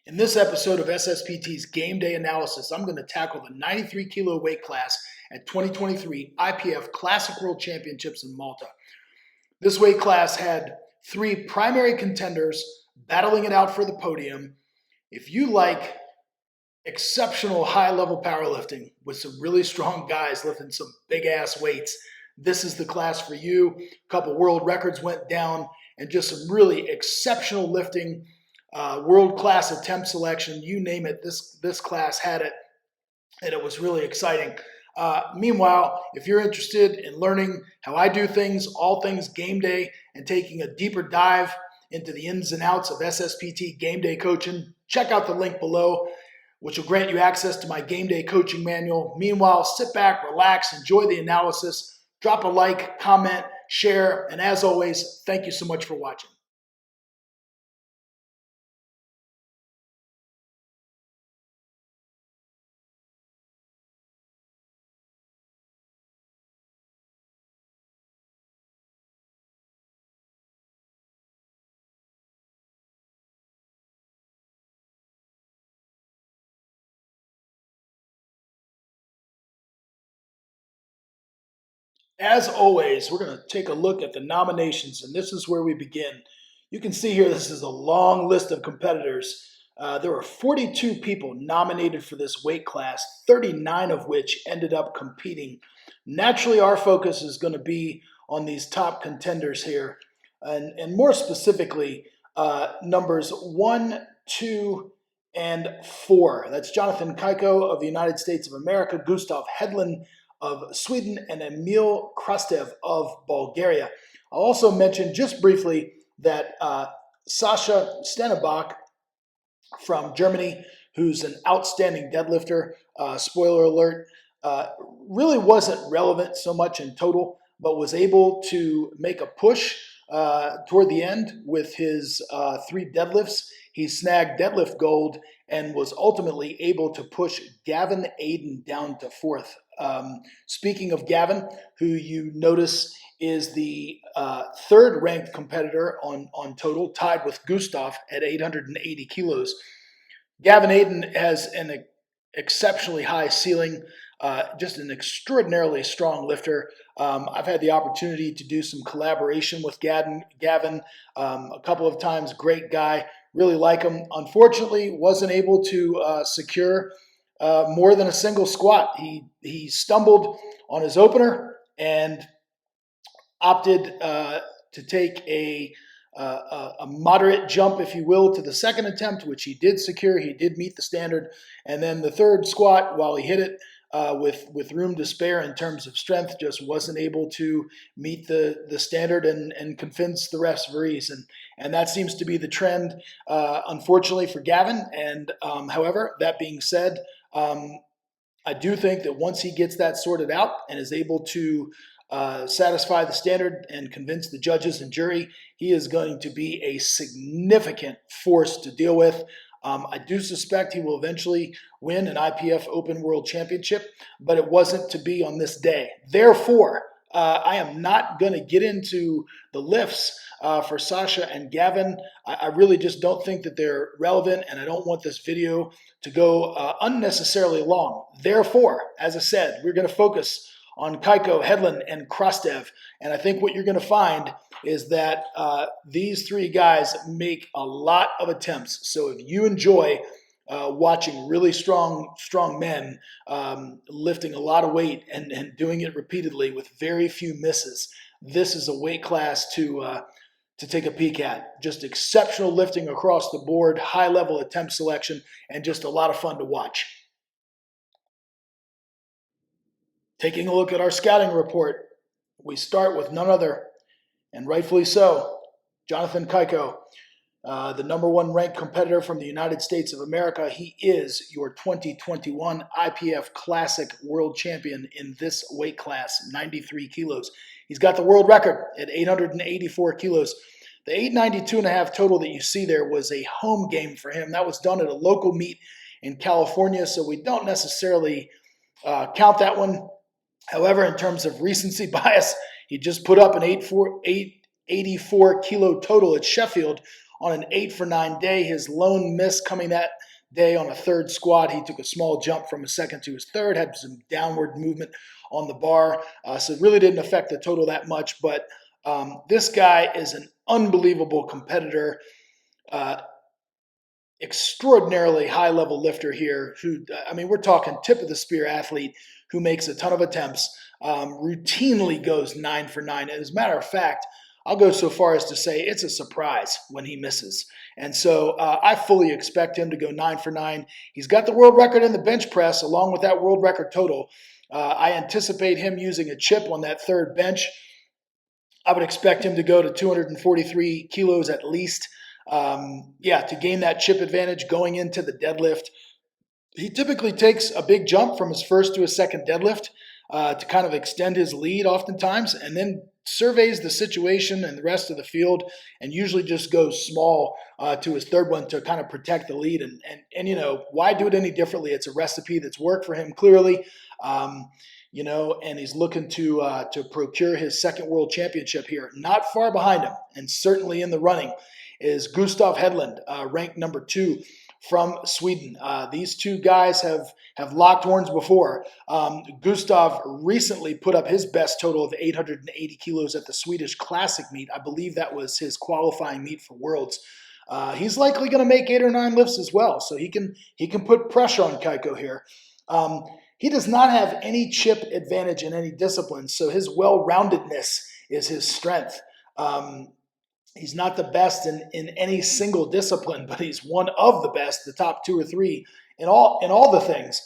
In this episode of SSPT's Game Day Analysis, I'm going to tackle the 93 kilo weight class at 2023 IPF Classic World Championships in Malta. This weight class had three primary contenders battling it out for the podium. If you like exceptional high-level powerlifting with some really strong guys lifting some big-ass weights, this is the class for you. A couple world records went down and just some really exceptional lifting. World-class attempt selection, you name it, this class had it, and it was really exciting. Meanwhile, if you're interested in learning how I do things, all things game day, and taking a deeper dive into the ins and outs of SSPT game day coaching, check out the link below, which will grant you access to my game day coaching manual. Meanwhile, sit back, relax, enjoy the analysis, drop a like, comment, share, and as always, thank you so much for watching. As always, we're going to take a look at the nominations, and this is where we begin. You can see here this is a long list of competitors. There were 42 people nominated for this weight class, 39 of which ended up competing. Naturally, our focus is going to be on these top contenders here, and more specifically, numbers 1, 2, and 4. That's Jonathan Kaiko of the United States of America, Gustav Hedlund of Sweden, and Emil Krastev of Bulgaria. I'll also mention just briefly that Sasha Stenebach from Germany, who's an outstanding deadlifter, spoiler alert, really wasn't relevant so much in total, but was able to make a push toward the end with his 3 deadlifts. He snagged deadlift gold and was ultimately able to push Gavin Aiden down to 4th. Speaking of Gavin, who you notice is the 3rd ranked competitor on total, tied with Gustav at 880 kilos. Gavin Aiden has an exceptionally high ceiling, just an extraordinarily strong lifter. I've had the opportunity to do some collaboration with Gavin a couple of times. Great guy, really like him. Unfortunately, wasn't able to secure more than a single squat. He stumbled on his opener and opted to take a moderate jump, if you will, to the second attempt, which he did secure. He did meet the standard. And then the third squat, while he hit it with room to spare in terms of strength, just wasn't able to meet the standard and convince the referees. And that seems to be the trend, unfortunately, for Gavin. And however, that being said, I do think that once he gets that sorted out and is able to satisfy the standard and convince the judges and jury, he is going to be a significant force to deal with. I do suspect he will eventually win an IPF Open World Championship, but it wasn't to be on this day. Therefore, I am not going to get into the lifts for Sasha and Gavin. I really just don't think that they're relevant, and I don't want this video to go unnecessarily long. Therefore, as I said, we're going to focus on Kaiko, Hedlund, and Krastev. And I think what you're going to find is that these 3 guys make a lot of attempts. So if you enjoy watching really strong men lifting a lot of weight and doing it repeatedly with very few misses, this is a weight class to take a peek at. Just exceptional lifting across the board, high-level attempt selection, and just a lot of fun to watch. Taking a look at our scouting report, we start with none other, and rightfully so, Jonathan Kaiko, the number 1 ranked competitor from the United States of America. He is your 2021 IPF Classic World Champion in this weight class, 93 kilos. He's got the world record at 884 kilos. The 892.5 total that you see there was a home game for him. That was done at a local meet in California, so we don't necessarily count that one. However, in terms of recency bias, he just put up an 884 kilo total at Sheffield on an 8-for-9 day. His lone miss coming that day on a third squat, he took a small jump from a second to his third, had some downward movement on the bar, so it really didn't affect the total that much. But this guy is an unbelievable competitor. Extraordinarily high-level lifter here who, I mean, we're talking tip-of-the-spear athlete who makes a ton of attempts, routinely goes 9 for 9. And as a matter of fact, I'll go so far as to say it's a surprise when he misses. And so I fully expect him to go 9 for 9. He's got the world record in the bench press along with that world record total. I anticipate him using a chip on that third bench. I would expect him to go to 243 kilos at least. To gain that chip advantage going into the deadlift. He typically takes a big jump from his first to his second deadlift to kind of extend his lead oftentimes, and then surveys the situation and the rest of the field and usually just goes small to his third one to kind of protect the lead. And you know, why do it any differently? It's a recipe that's worked for him clearly. And he's looking to procure his second world championship here. Not far behind him, and certainly in the running, is Gustav Hedlund, ranked number 2 from Sweden. These two guys have locked horns before. Gustav recently put up his best total of 880 kilos at the Swedish Classic meet. I believe that was his qualifying meet for Worlds. He's likely going to make 8 or 9 lifts as well, so he can put pressure on Kaiko here. He does not have any chip advantage in any discipline, so his well-roundedness is his strength. He's not the best in any single discipline, but he's one of the best, the top 2 or 3 in all the things.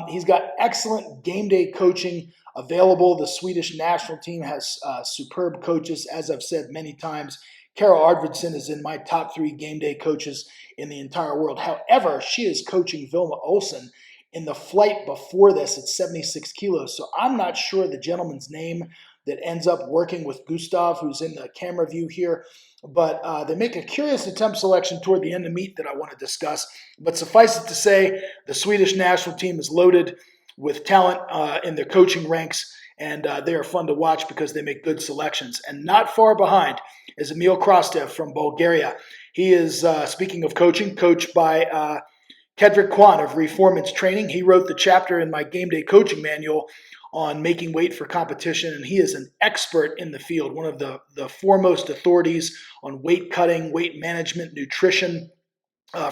He's got excellent game day coaching available. The Swedish national team has superb coaches, as I've said many times. Carol Arvidsson is in my top 3 game day coaches in the entire world. However, she is coaching Vilma Olsen in the flight before this at 76 kilos. So I'm not sure the gentleman's name that ends up working with Gustav, who's in the camera view here. But they make a curious attempt selection toward the end of meet that I want to discuss. But suffice it to say, the Swedish national team is loaded with talent in their coaching ranks, and they are fun to watch because they make good selections. And not far behind is Emil Krastev from Bulgaria. He is, speaking of coaching, coached by Kedrick Kwan of Reformance Training. He wrote the chapter in my game day coaching manual on making weight for competition, and he is an expert in the field, one of the foremost authorities on weight cutting, weight management, nutrition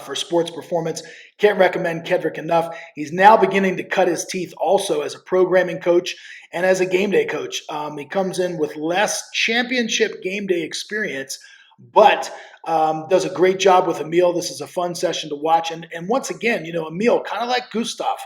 for sports performance. Can't recommend Kedrick enough. He's now beginning to cut his teeth also as a programming coach and as a game day coach. He comes in with less championship game day experience, but does a great job with Emil. This is a fun session to watch. And once again, you know, Emil, kind of like Gustav,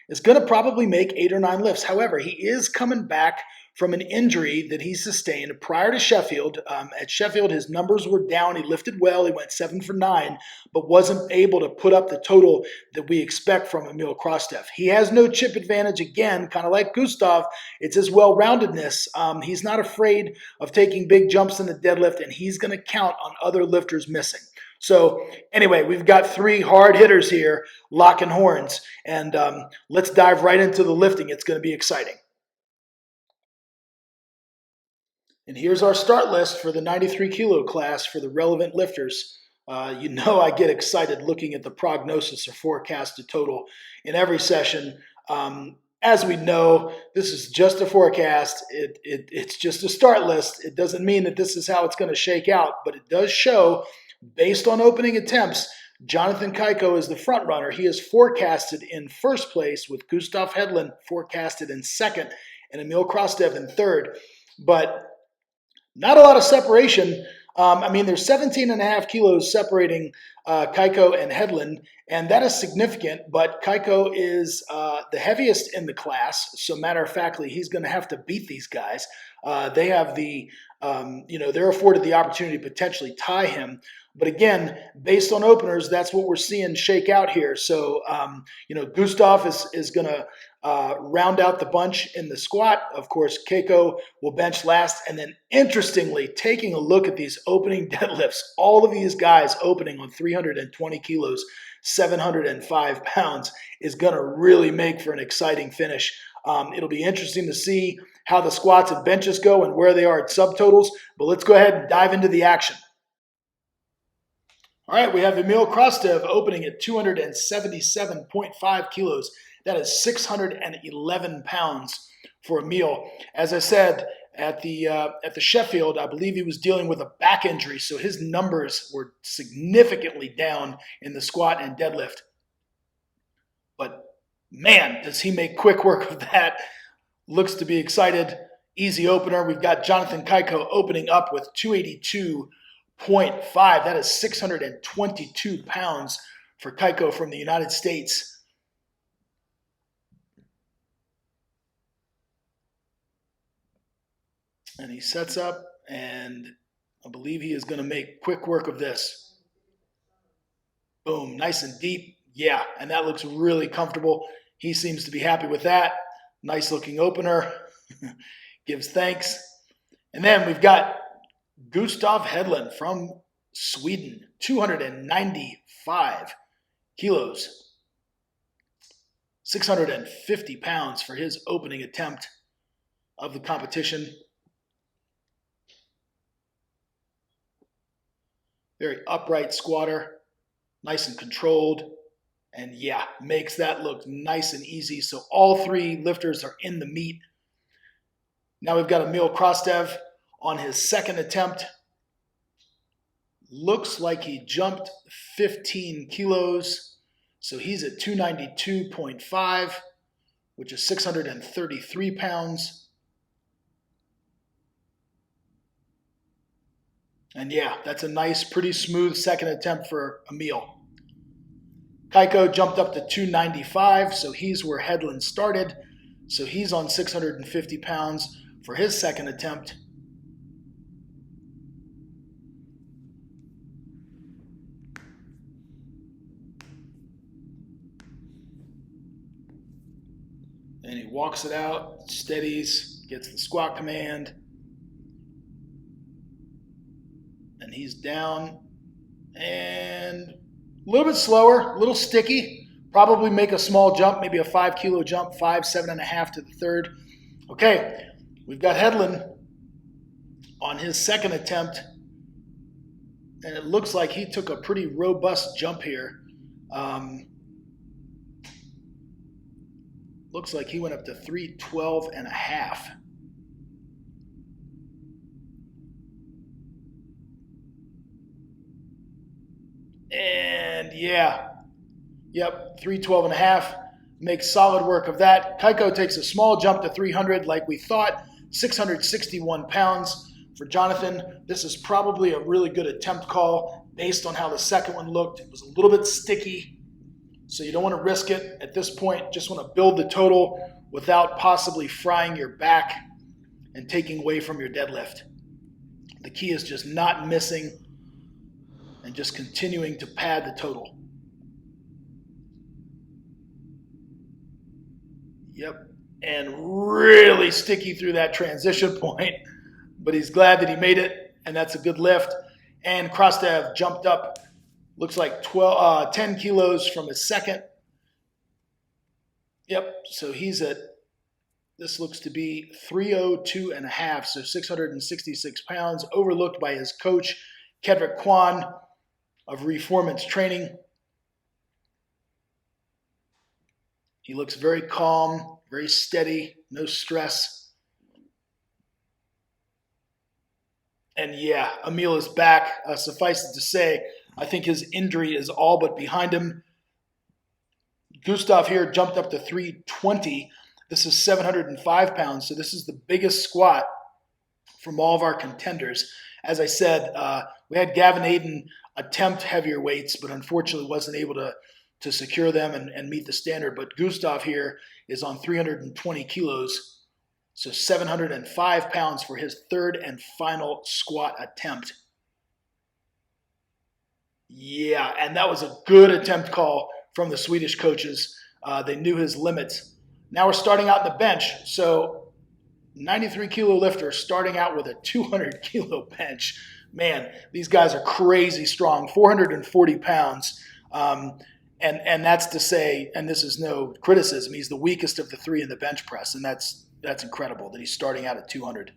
is going to probably make 8 or 9 lifts. However, he is coming back from an injury that he sustained prior to Sheffield. At Sheffield, his numbers were down. He lifted well. He went 7 for 9, but wasn't able to put up the total that we expect from Emil Krastev. He has no chip advantage again, kind of like Gustav. It's his well-roundedness. He's not afraid of taking big jumps in the deadlift, and he's going to count on other lifters missing. So anyway, we've got 3 hard hitters here locking horns, and let's dive right into the lifting. It's going to be exciting. And here's our start list for the 93 kilo class for the relevant lifters. You know I get excited looking at the prognosis or forecasted total in every session. As we know, this is just a forecast. It's just a start list. It doesn't mean that this is how it's going to shake out, but it does show, based on opening attempts, Jonathan Kaiko is the front runner. He is forecasted in first place, with Gustav Hedlund forecasted in second and Emil Krastev in third. But not a lot of separation. There's 17.5 kilos separating Kaiko and Hedlund, and that is significant, but Kaiko is the heaviest in the class, so matter of factly, he's going to have to beat these guys. They have they're afforded the opportunity to potentially tie him. But again, based on openers, that's what we're seeing shake out here. So, Gustav is going to round out the bunch in the squat. Of course, Keiko will bench last. And then, interestingly, taking a look at these opening deadlifts, all of these guys opening on 320 kilos, 705 pounds, is going to really make for an exciting finish. It'll be interesting to see how the squats and benches go and where they are at subtotals. But let's go ahead and dive into the action. All right, we have Emil Krastev opening at 277.5 kilos. That is 611 pounds for Emil. As I said, at the Sheffield, I believe he was dealing with a back injury, so his numbers were significantly down in the squat and deadlift. But man, does he make quick work of that. Looks to be excited. Easy opener. We've got Jonathan Kaiko opening up with 282.5. That is 622 pounds for Kaiko from the United States. And he sets up, and I believe he is going to make quick work of this. Boom, nice and deep. Yeah, and that looks really comfortable. He seems to be happy with that. Nice looking opener. Gives thanks. And then we've got Gustav Hedlund from Sweden, 295 kilos, 650 pounds for his opening attempt of the competition. Very upright squatter, nice and controlled, and yeah, makes that look nice and easy. So all three lifters are in the meet. Now we've got Emil Krastev on his second attempt. Looks like he jumped 15 kilos. So he's at 292.5, which is 633 pounds. And yeah, that's a nice, pretty smooth second attempt for Emil. Kaiko jumped up to 295, so he's where Hedlund started. So he's on 650 pounds for his second attempt. And he walks it out, steadies, gets the squat command. And he's down and a little bit slower, a little sticky. Probably make a small jump, maybe a 5 kilo jump, 5, 7.5 to the third. Okay, we've got Hedlund on his second attempt. And it looks like he took a pretty robust jump here. Looks like he went up to 312.5. And yeah, yep, 312.5. Makes solid work of that. Kaiko takes a small jump to 300 like we thought. 661 pounds for Jonathan. This is probably a really good attempt call based on how the second one looked. It was a little bit sticky, so you don't want to risk it at this point. Just want to build the total without possibly frying your back and taking away from your deadlift. The key is just not missing and just continuing to pad the total. Yep, and really sticky through that transition point, but he's glad that he made it, and that's a good lift. And Krastev jumped up, looks like 10 kilos from his second. Yep, so he's at, this looks to be 302.5, so 666 pounds, overlooked by his coach, Kedrick Kwan of Reformance Training. He looks very calm, very steady, no stress. And yeah, Emil is back. Suffice it to say, I think his injury is all but behind him. Gustav here jumped up to 320. This is 705 pounds, so this is the biggest squat from all of our contenders. As I said, we had Gavin Aiden attempt heavier weights, but unfortunately wasn't able to secure them and meet the standard. But Gustav here is on 320 kilos, so 705 pounds for his third and final squat attempt. Yeah, and that was a good attempt call from the Swedish coaches. They knew his limits. Now we're starting out in the bench. So 93 kilo lifter starting out with a 200 kilo bench. Man, these guys are crazy strong, 440 pounds. And that's to say, and this is no criticism, he's the weakest of the three in the bench press, and that's incredible that he's starting out at 200.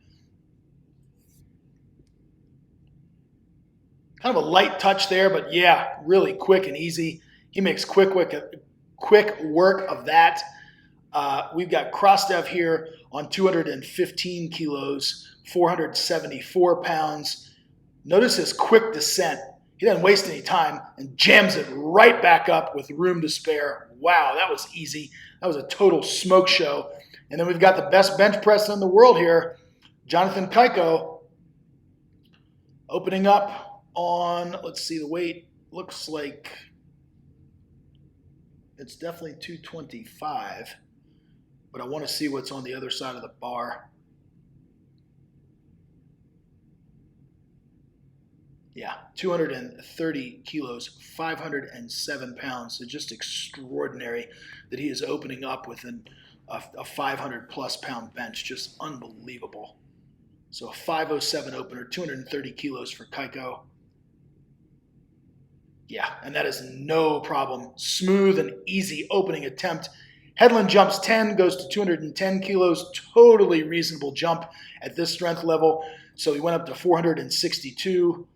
Kind of a light touch there, but yeah, really quick and easy. He makes quick work of that. We've got Krostev here on 215 kilos, 474 pounds. Notice his quick descent. He doesn't waste any time and jams it right back up with room to spare. Wow, that was easy. That was a total smoke show. And then we've got the best bench press in the world here, Jonathan Kaiko, opening up on, let's see the weight, looks like it's definitely 225, but I want to see what's on the other side of the bar. Yeah, 230 kilos, 507 pounds. So just extraordinary that he is opening up with a 500 plus pound bench. Just unbelievable. So a 507 opener, 230 kilos for Kaiko. Yeah, and that is no problem. Smooth and easy opening attempt. Headland jumps 10, goes to 210 kilos. Totally reasonable jump at this strength level. So he went up to 462.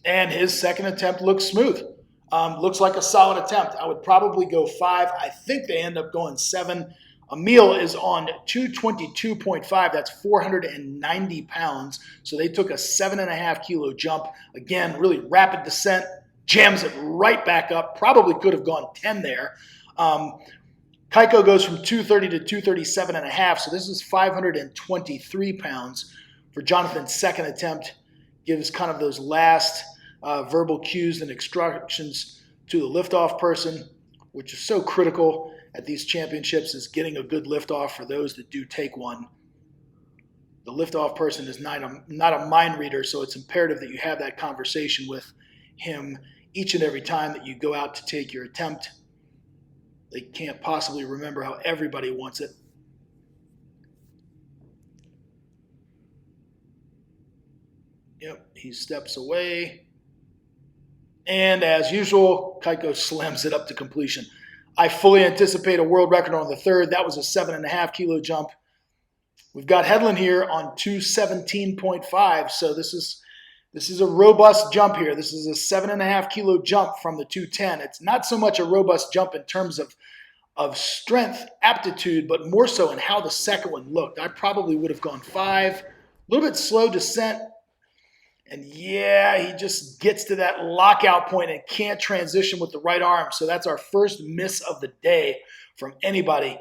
And his second attempt looks smooth. Looks like a solid attempt. I would probably go 5. I think they end up going 7. Emil is on 222.5. That's 490 pounds. So they took a 7.5 kilo jump. Again, really rapid descent. Jams it right back up. Probably could have gone 10 there. Kaiko goes from 230 to 237.5. So this is 523 pounds for Jonathan's second attempt. Gives kind of those last verbal cues and instructions to the liftoff person, which is so critical at these championships, is getting a good liftoff for those that do take one. The liftoff person is not a mind reader, so it's imperative that you have that conversation with him each and every time that you go out to take your attempt. They can't possibly remember how everybody wants it. Yep, he steps away. And as usual, Kaiko slams it up to completion. I fully anticipate a world record on the third. That was a 7.5 kilo jump. We've got Headland here on 217.5. So this is a robust jump here. This is a 7.5 kilo jump from the 210. It's not so much a robust jump in terms of strength, aptitude, but more so in how the second one looked. I probably would have gone 5. A little bit slow descent. And yeah, he just gets to that lockout point and can't transition with the right arm. So that's our first miss of the day from anybody.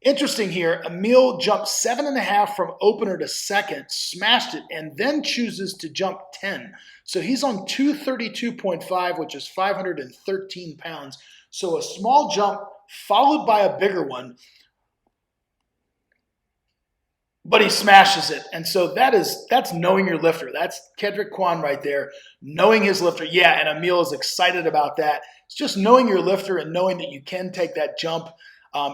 Interesting here, Emil jumped 7.5 from opener to second, smashed it, and then chooses to jump 10. So he's on 232.5, which is 513 pounds. So a small jump followed by a bigger one. But he smashes it. And so that's knowing your lifter. That's Kedrick Kwan right there, knowing his lifter. Yeah, and Emil is excited about that. It's just knowing your lifter and knowing that you can take that jump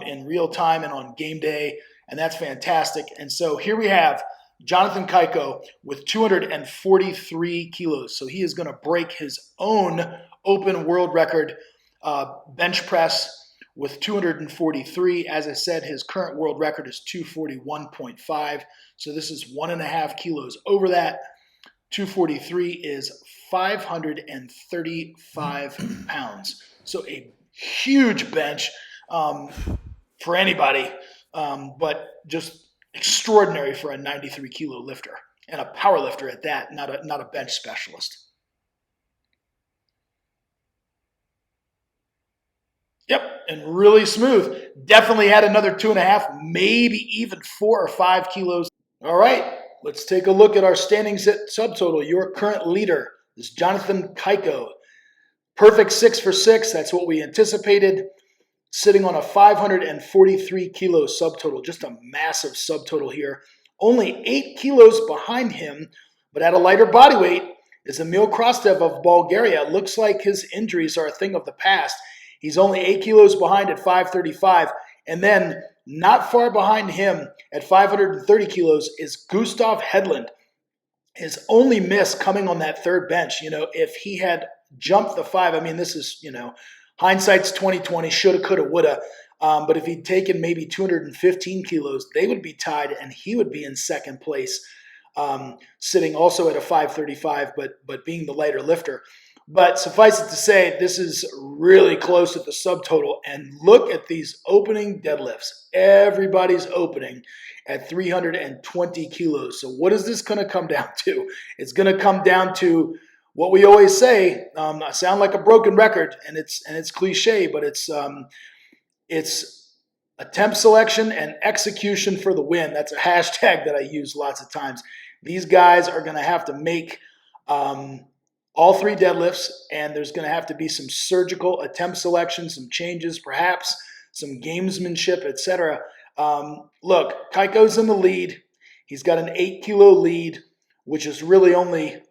in real time and on game day, and that's fantastic. And so here we have Jonathan Kaiko with 243 kilos. So he is going to break his own open world record bench press with 243. As I said, his current world record is 241.5. So this is 1.5 kilos over that. 243 is 535 pounds. So a huge bench for anybody, but just extraordinary for a 93 kilo lifter and a power lifter at that, not a bench specialist. Yep, and really smooth. Definitely had another 2.5, maybe even 4 or 5 kilos. All right, let's take a look at our standings at Subtotal. Your current leader is Jonathan Kaiko. Perfect 6 for 6. That's what we anticipated. Sitting on a 543 kilo subtotal. Just a massive subtotal here. Only 8 kilos behind him, but at a lighter body weight, is Emil Krostev of Bulgaria. Looks like his injuries are a thing of the past. He's only 8 kilos behind at 535. And then not far behind him at 530 kilos is Gustav Headland. His only miss coming on that third bench. If he had jumped the 5, I mean, this is, hindsight's 20/20, shoulda, coulda, woulda. But if he'd taken maybe 215 kilos, they would be tied and he would be in second place, sitting also at a 535, but being the lighter lifter. But suffice it to say, this is really close at the subtotal. And look at these opening deadlifts. Everybody's opening at 320 kilos. So what is this going to come down to? It's going to come down to what we always say. I sound like a broken record, and it's cliche, but it's attempt selection and execution for the win. That's a hashtag that I use lots of times. These guys are going to have to make all three deadlifts, and there's going to have to be some surgical attempt selection, some changes, perhaps some gamesmanship, etc. Look, Kaiko's in the lead. He's got an 8-kilo lead, which is really only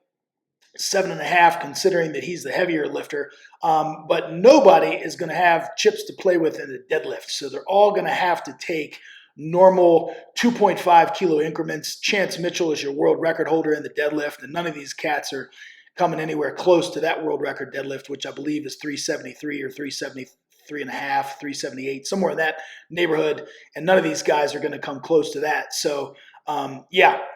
7.5, considering that he's the heavier lifter. But nobody is going to have chips to play with in the deadlift. So they're all going to have to take normal 2.5 kilo increments. Chance Mitchell is your world record holder in the deadlift, and none of these cats are coming anywhere close to that world record deadlift, which I believe is 373 or 373 and a half, 378, somewhere in that neighborhood. And none of these guys are going to come close to that. So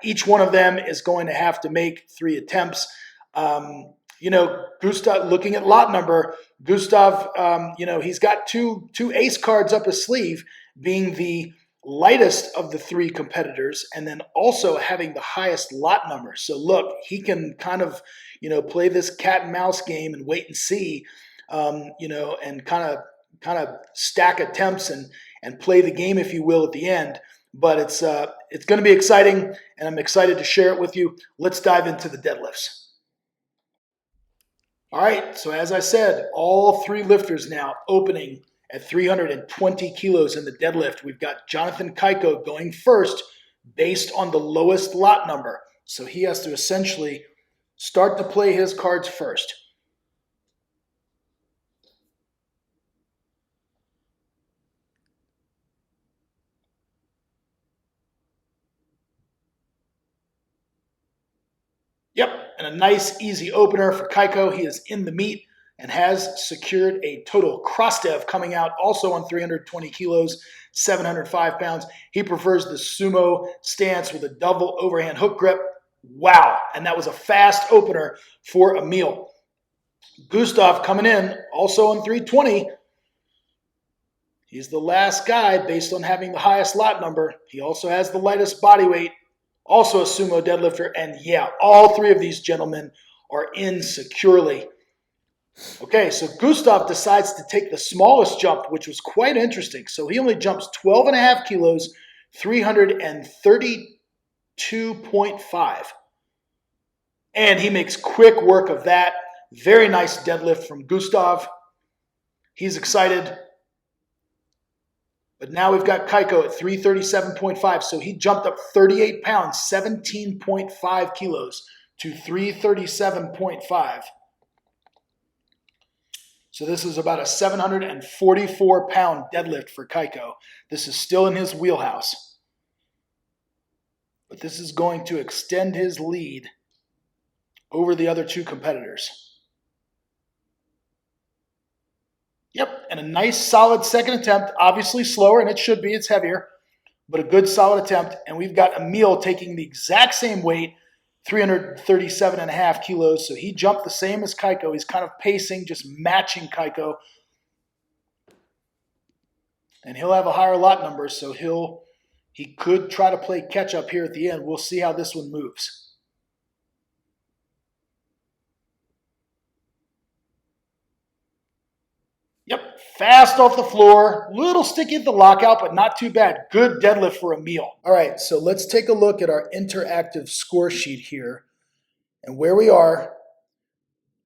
each one of them is going to have to make 3 attempts. Gustav, looking at lot number, Gustav, he's got two ace cards up his sleeve, being the lightest of the 3 competitors and then also having the highest lot number. So look, he can kind of, play this cat and mouse game and wait and see, and kind of stack attempts and play the game, if you will, at the end. But it's going to be exciting, and I'm excited to share it with you. Let's dive into the deadlifts. All right, so as I said, all 3 lifters now opening at 320 kilos in the deadlift. We've got Jonathan Kaiko going first based on the lowest lot number. So he has to essentially start to play his cards first. Yep, and a nice, easy opener for Kaiko. He is in the meet and has secured a total cross dev coming out also on 320 kilos, 705 pounds. He prefers the sumo stance with a double overhand hook grip. Wow, and that was a fast opener for Emil. Gustav coming in also on 320. He's the last guy based on having the highest lot number. He also has the lightest body weight, also a sumo deadlifter. And yeah, all 3 of these gentlemen are in securely. Okay, so Gustav decides to take the smallest jump, which was quite interesting. So he only jumps 12.5 kilos, 332.5. And he makes quick work of that. Very nice deadlift from Gustav. He's excited. But now we've got Kaiko at 337.5. So he jumped up 38 pounds, 17.5 kilos to 337.5. So this is about a 744-pound deadlift for Kaiko. This is still in his wheelhouse. But this is going to extend his lead over the other 2 competitors. Yep, and a nice solid second attempt. Obviously slower, and it should be. It's heavier, but a good solid attempt. And we've got Emil taking the exact same weight, 337.5 kilos. So he jumped the same as Kaiko. He's kind of pacing, just matching Kaiko. And he'll have a higher lot number, so he could try to play catch up here at the end. We'll see how this one moves. Yep, fast off the floor, little sticky at the lockout, but not too bad. Good deadlift for Emil. All right, so let's take a look at our interactive score sheet here and where we are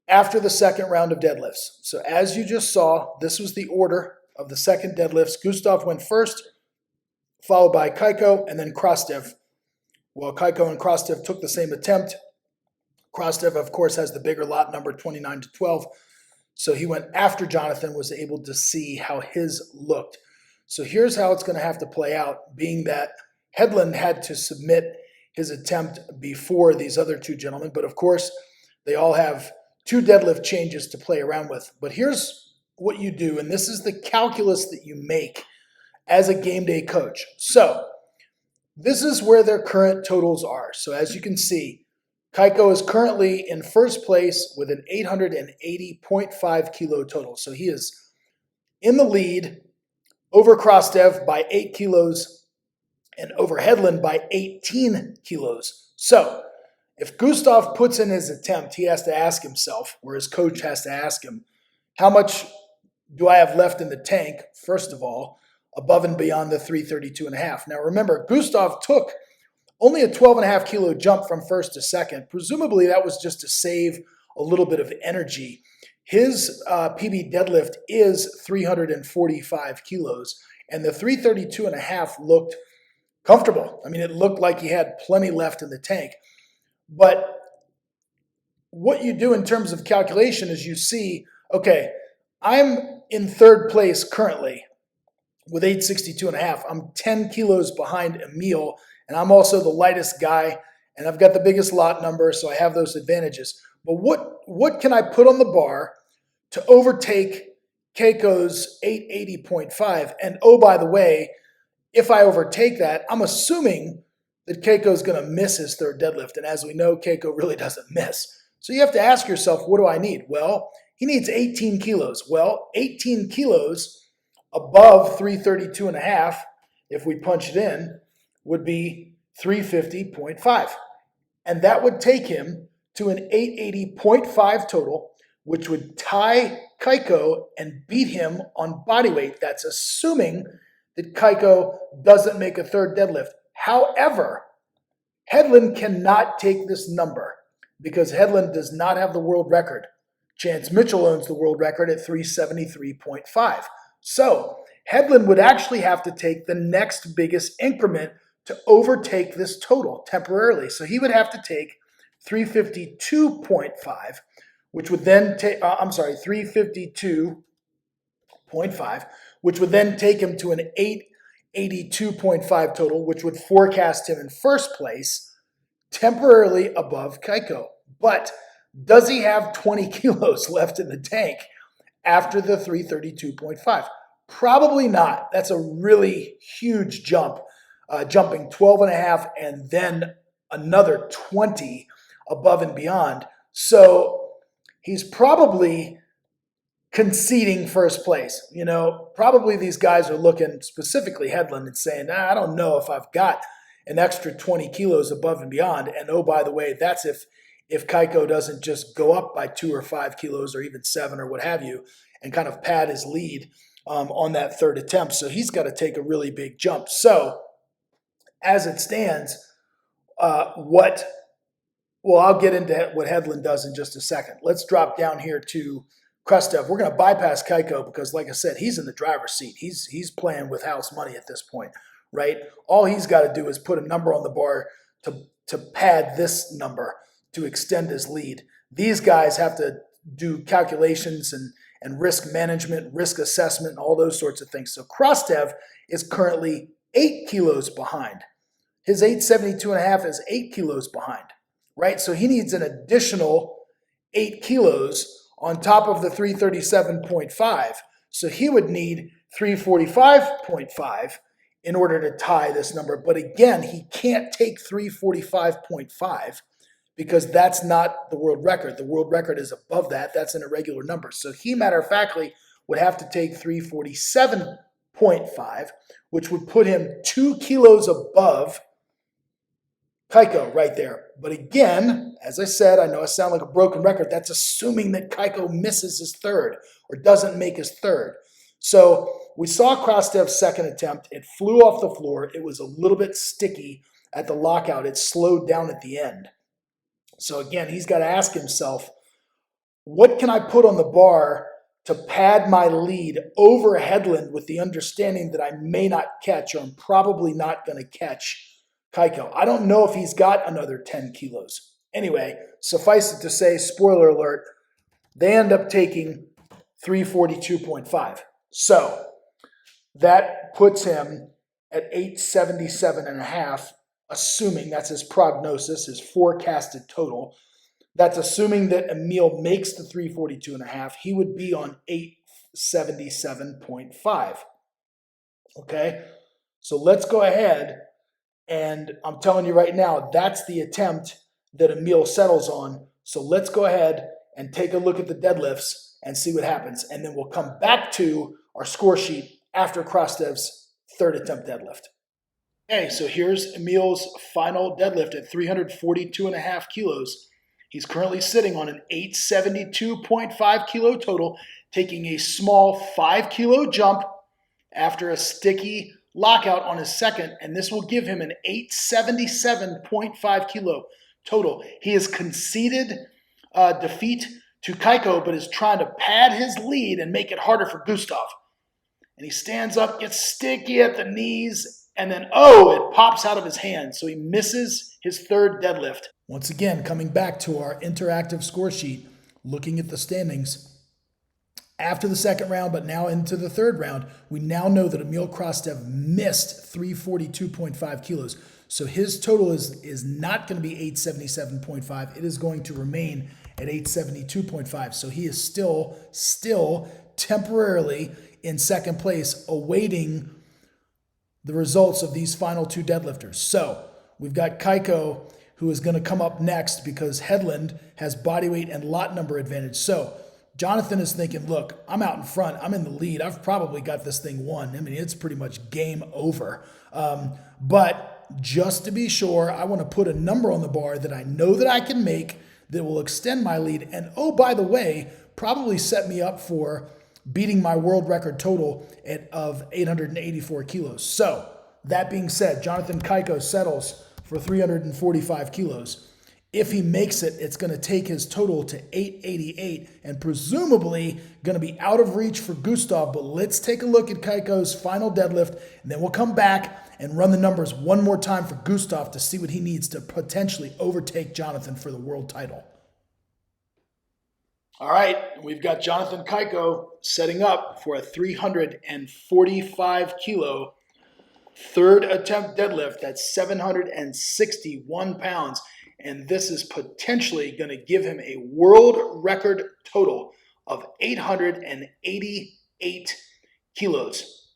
after the second round of deadlifts. So as you just saw, this was the order of the second deadlifts. Gustav went first, followed by Kaiko, and then Krastev. Well, Kaiko and Krastev took the same attempt. Krastev, of course, has the bigger lot number, 29-12. So he went after Jonathan, was able to see how his looked. So here's how it's going to have to play out, being that Hedlund had to submit his attempt before these other 2 gentlemen. But of course, they all have 2 deadlift changes to play around with. But here's what you do, and this is the calculus that you make as a game day coach. So this is where their current totals are. So as you can see, Kaiko is currently in first place with an 880.5 kilo total. So he is in the lead over Krastev by 8 kilos and over Hedlund by 18 kilos. So if Gustav puts in his attempt, he has to ask himself, or his coach has to ask him, how much do I have left in the tank, first of all, above and beyond the 332.5. Now remember, Gustav took only a 12.5 kilo jump from first to second. Presumably that was just to save a little bit of energy. His PB deadlift is 345 kilos, and the 332.5 looked comfortable. I mean, it looked like he had plenty left in the tank. But what you do in terms of calculation is you see, okay, I'm in third place currently with 862.5. I'm 10 kilos behind Emil, and I'm also the lightest guy, and I've got the biggest lot number, so I have those advantages. But what can I put on the bar to overtake Keiko's 880.5? And oh, by the way, if I overtake that, I'm assuming that Keiko's going to miss his third deadlift. And as we know, Keiko really doesn't miss. So you have to ask yourself, what do I need? Well, he needs 18 kilos. Well, 18 kilos above 332.5, if we punch it in, would be 350.5. And that would take him to an 880.5 total, which would tie Keiko and beat him on body weight. That's assuming that Keiko doesn't make a third deadlift. However, Hedlund cannot take this number because Hedlund does not have the world record. Chance Mitchell owns the world record at 373.5. So Hedlund would actually have to take the next biggest increment to overtake this total temporarily. So he would have to take 352.5, which would then take, 352.5, which would then take him to an 882.5 total, which would forecast him in first place, temporarily above Keiko. But does he have 20 kilos left in the tank after the 332.5? Probably not. That's a really huge jump, jumping 12.5 and then another 20 above and beyond. So he's probably conceding first place. You know, probably these guys are looking, specifically Hedlund, and saying, I don't know if I've got an extra 20 kilos above and beyond. And oh, by the way, that's if Keiko doesn't just go up by 2 or 5 kilos or even 7 or what have you and kind of pad his lead on that third attempt. So he's got to take a really big jump. So as it stands, I'll get into what Hedlund does in just a second. Let's drop down here to Krastev. We're going to bypass Keiko because, like I said, he's in the driver's seat. He's playing with house money at this point, right? All he's got to do is put a number on the bar to pad this number to extend his lead. These guys have to do calculations and risk management, risk assessment, and all those sorts of things. So Krastev is currently 8 kilos behind. His 872.5 is 8 kilos behind, right? So he needs an additional 8 kilos on top of the 337.5. So he would need 345.5 in order to tie this number. But again, he can't take 345.5 because that's not the world record. The world record is above that. That's an irregular number. So he, matter of factly, would have to take 347.5, which would put him 2 kilos above Keiko right there. But again, as I said, I know I sound like a broken record. That's assuming that Keiko misses his third or doesn't make his third. So we saw Krastev's second attempt. It flew off the floor. It was a little bit sticky at the lockout. It slowed down at the end. So again, he's got to ask himself, what can I put on the bar to pad my lead over Hedlund with the understanding that I may not catch, or I'm probably not going to catch Keiko? I don't know if he's got another 10 kilos. Anyway, suffice it to say, spoiler alert, they end up taking 342.5. So that puts him at 877.5, assuming that's his prognosis, his forecasted total. That's assuming that Emil makes the 342.5. He would be on 877.5. Okay, so let's go ahead, and I'm telling you right now, that's the attempt that Emil settles on. So let's go ahead and take a look at the deadlifts and see what happens. And then we'll come back to our score sheet after Krostev's third attempt deadlift. Okay, so here's Emil's final deadlift at 342.5 kilos. He's currently sitting on an 872.5 kilo total, taking a small 5 kilo jump after a sticky lockout on his second, and this will give him an 877.5 kilo total. He has conceded defeat to Kaiko, but is trying to pad his lead and make it harder for Gustav. And he stands up, gets sticky at the knees, and then, it pops out of his hand. So he misses his third deadlift. Once again, coming back to our interactive score sheet, looking at the standings. After the second round, but now into the third round, we now know that Emil Krostev missed 342.5 kilos. So his total is not going to be 877.5. It is going to remain at 872.5. So he is still temporarily in second place, awaiting the results of these final two deadlifters. So we've got Kaiko, who is going to come up next because Hedlund has body weight and lot number advantage. So Jonathan is thinking, look, I'm out in front. I'm in the lead. I've probably got this thing won. I mean, it's pretty much game over. But just to be sure, I want to put a number on the bar that I know that I can make that will extend my lead. And by the way, probably set me up for beating my world record total of 884 kilos. So that being said, Jonathan Kaiko settles for 345 kilos. If he makes it, it's going to take his total to 888 and presumably going to be out of reach for Gustav. But let's take a look at Kaiko's final deadlift, and then we'll come back and run the numbers one more time for Gustav to see what he needs to potentially overtake Jonathan for the world title. All right, we've got Jonathan Kaiko setting up for a 345 kilo third attempt deadlift. That's 761 pounds. And this is potentially going to give him a world record total of 888 kilos.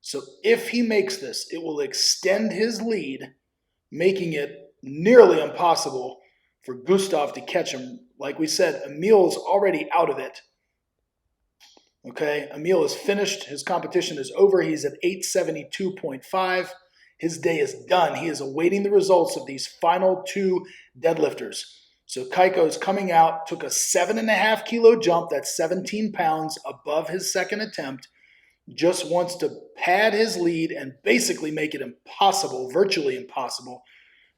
So if he makes this, it will extend his lead, making it nearly impossible for Gustav to catch him. Like we said, Emil's already out of it. Okay, Emil is finished. His competition is over. He's at 872.5. His day is done. He is awaiting the results of these final two deadlifters. So Kaiko is coming out, took a 7.5 kilo jump, that's 17 pounds above his second attempt, just wants to pad his lead and basically make it impossible, virtually impossible,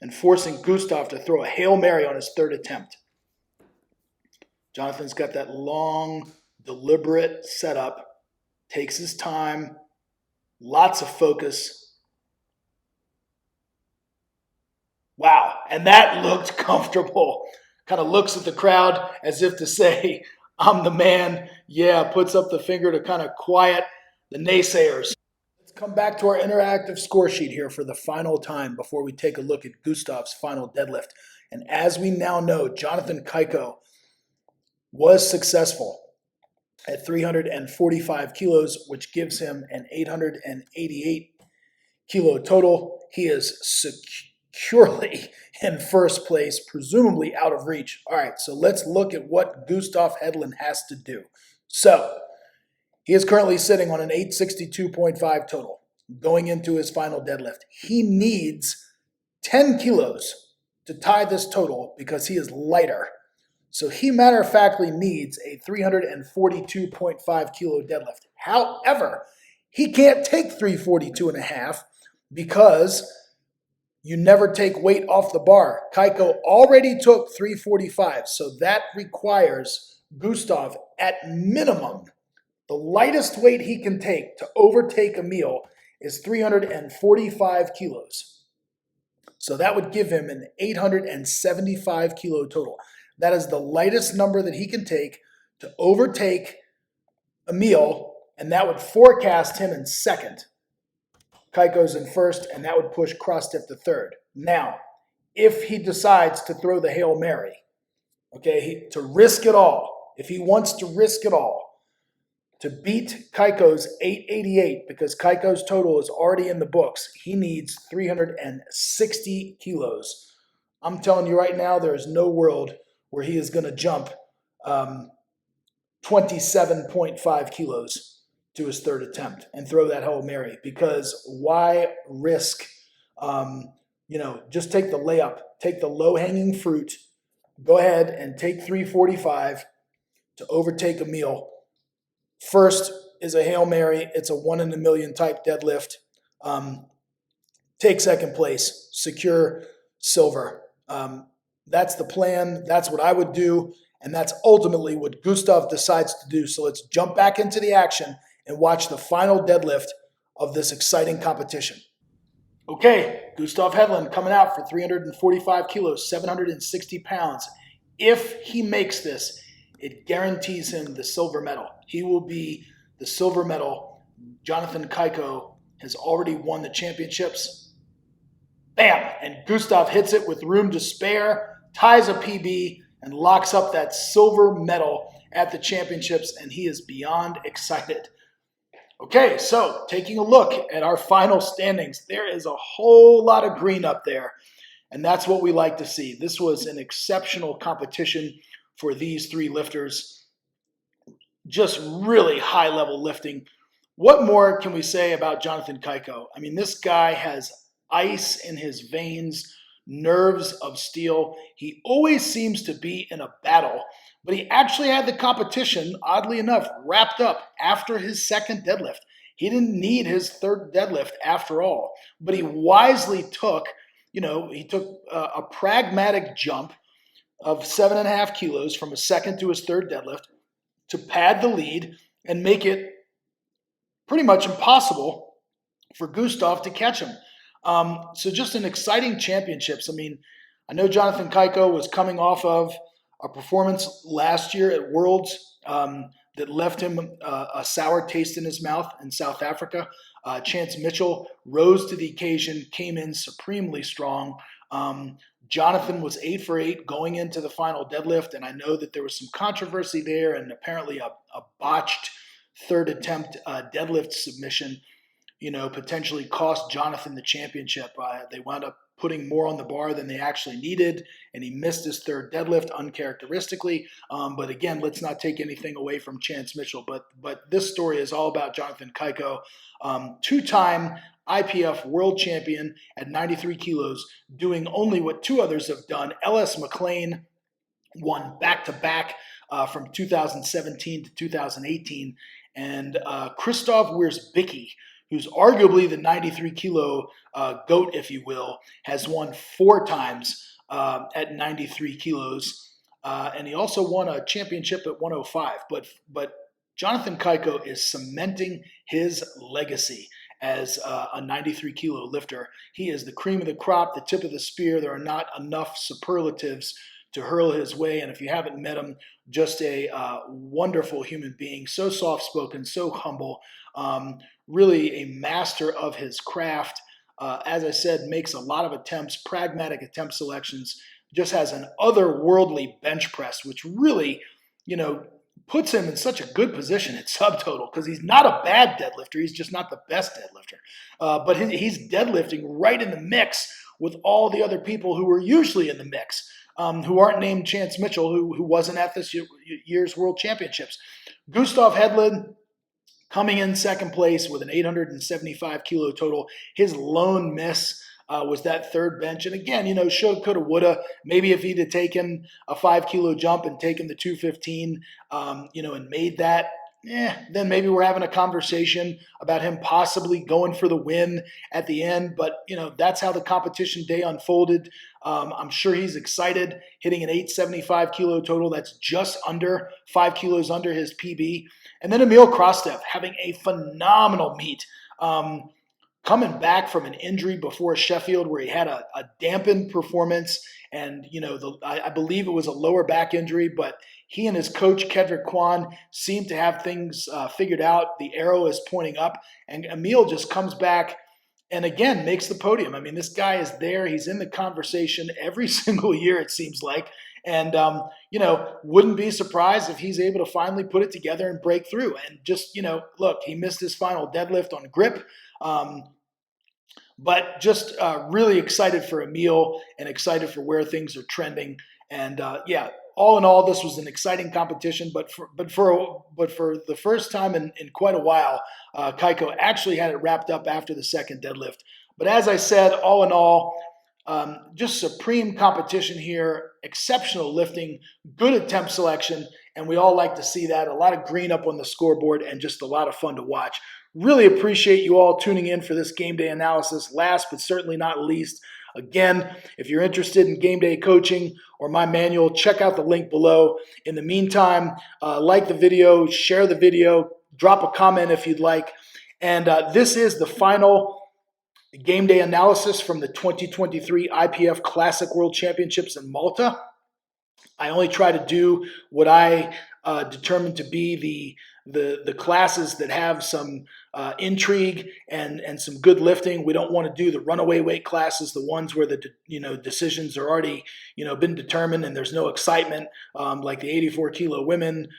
and forcing Gustav to throw a Hail Mary on his third attempt. Jonathan's got that long, deliberate setup, takes his time, lots of focus. Wow, and that looked comfortable. Kind of looks at the crowd as if to say, I'm the man. Yeah, puts up the finger to kind of quiet the naysayers. Let's come back to our interactive score sheet here for the final time before we take a look at Gustav's final deadlift. And as we now know, Jonathan Kaiko was successful at 345 kilos, which gives him an 888 kilo total. He is securely in first place, presumably out of reach. All right, so let's look at what Gustav Hedlund has to do. So he is currently sitting on an 862.5 total going into his final deadlift. He needs 10 kilos to tie this total because he is lighter. So he matter-of-factly needs a 342.5 kilo deadlift. However, he can't take 342.5 because you never take weight off the bar. Kaiko already took 345, so that requires Gustav at minimum. The lightest weight he can take to overtake Emil is 345 kilos. So that would give him an 875 kilo total. That is the lightest number that he can take to overtake Emil, and that would forecast him in second. Kaiko's in first, and that would push Krostev to third. Now, if he decides to throw the Hail Mary, okay, to risk it all, if he wants to risk it all, to beat Kaiko's 888, because Kaiko's total is already in the books, he needs 360 kilos. I'm telling you right now, there is no world where he is going to jump 27.5 kilos to his third attempt and throw that Hail Mary, because why risk, just take the layup, take the low-hanging fruit, go ahead and take 345 to overtake Emil. First is a Hail Mary. It's a 1 in a million type deadlift. Take second place, secure silver. That's the plan. That's what I would do. And that's ultimately what Gustav decides to do. So let's jump back into the action and watch the final deadlift of this exciting competition. Okay, Gustav Hedlund coming out for 345 kilos, 760 pounds. If he makes this, it guarantees him the silver medal. He will be the silver medal. Jonathan Kaiko has already won the championships. Bam! And Gustav hits it with room to spare, ties a PB, and locks up that silver medal at the championships, and he is beyond excited. Okay, so taking a look at our final standings, there is a whole lot of green up there, and that's what we like to see. This was an exceptional competition for these three lifters. Just really high-level lifting. What more can we say about Jonathan Kaiko? I mean, this guy has ice in his veins, nerves of steel. He always seems to be in a battle, but he actually had the competition, oddly enough, wrapped up after his second deadlift. He didn't need his third deadlift after all, but he wisely took a pragmatic jump of 7.5 kilos from a second to his third deadlift to pad the lead and make it pretty much impossible for Gustav to catch him. So just an exciting championships. I mean, I know Jonathan Kaiko was coming off of a performance last year at Worlds that left him a sour taste in his mouth in South Africa. Chance Mitchell rose to the occasion, came in supremely strong. Jonathan was 8 for 8 going into the final deadlift, and I know that there was some controversy there and apparently a botched third attempt deadlift submission, potentially cost Jonathan the championship. They wound up putting more on the bar than they actually needed, and he missed his third deadlift uncharacteristically. But again, let's not take anything away from Chance Mitchell. But this story is all about Jonathan Kaiko, two-time IPF world champion at 93 kilos, doing only what two others have done. L.S. McLean won back-to-back from 2017 to 2018, and Christoph Wiersbicki, who's arguably the 93 kilo GOAT, if you will, has won 4 times at 93 kilos. And he also won a championship at 105. But Jonathan Kaiko is cementing his legacy as a 93 kilo lifter. He is the cream of the crop, the tip of the spear. There are not enough superlatives to hurl his way. And if you haven't met him, just a wonderful human being, so soft-spoken, so humble, really a master of his craft. As I said, makes a lot of attempts, pragmatic attempt selections, just has an otherworldly bench press, which really, puts him in such a good position at Subtotal, because he's not a bad deadlifter. He's just not the best deadlifter. But he's deadlifting right in the mix with all the other people who were usually in the mix, who aren't named Chance Mitchell, who wasn't at this year's World Championships. Gustav Hedlund coming in second place with an 875 kilo total. His lone miss was that third bench. And again, should, coulda, woulda. Maybe if he'd have taken a 5 kilo jump and taken the 215, and made that, then maybe we're having a conversation about him possibly going for the win at the end. But, that's how the competition day unfolded. I'm sure he's excited, hitting an 875 kilo total. That's just under 5 kilos under his PB. And then Emil Krastev having a phenomenal meet. Coming back from an injury before Sheffield where he had a dampened performance, and I believe it was a lower back injury, but he and his coach Kedrick Kwan seem to have things figured out. The arrow is pointing up, and Emil just comes back and again makes the podium. I mean, this guy is there. He's in the conversation every single year, it seems like, And, wouldn't be surprised if he's able to finally put it together and break through. And just, look, he missed his final deadlift on grip. But just really excited for Emil and excited for where things are trending. And yeah, all in all, this was an exciting competition. But for the first time in quite a while, Kaiko actually had it wrapped up after the second deadlift. But as I said, all in all, just supreme competition here, exceptional lifting, good attempt selection, and we all like to see that. A lot of green up on the scoreboard and just a lot of fun to watch. Really appreciate you all tuning in for this game day analysis. Last but certainly not least, again, if you're interested in game day coaching or my manual, check out the link below. In the meantime, like the video, share the video, drop a comment if you'd like. And this is the final game day analysis from the 2023 IPF Classic World Championships in Malta. I only try to do what I determine to be the classes that have some intrigue and some good lifting. We don't want to do the runaway weight classes, the ones where the decisions are already been determined and there's no excitement, like the 84 kilo women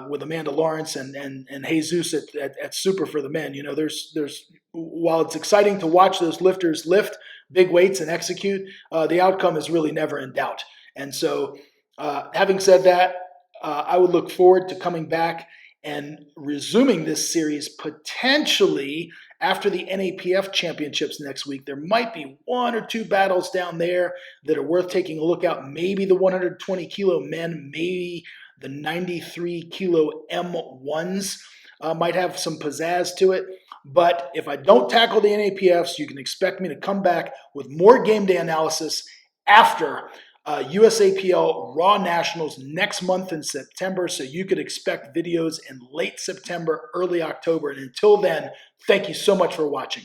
with Amanda Lawrence and Jesus at Super for the men. There's while it's exciting to watch those lifters lift big weights and execute, the outcome is really never in doubt. And so, having said that, I would look forward to coming back and resuming this series potentially after the NAPF championships next week. There might be one or two battles down there that are worth taking a look at. Maybe the 120 kilo men, maybe the 93 kilo M1s might have some pizzazz to it. But if I don't tackle the NAPFs, you can expect me to come back with more game day analysis after USAPL Raw Nationals next month in September. So you could expect videos in late September, early October. And until then, thank you so much for watching.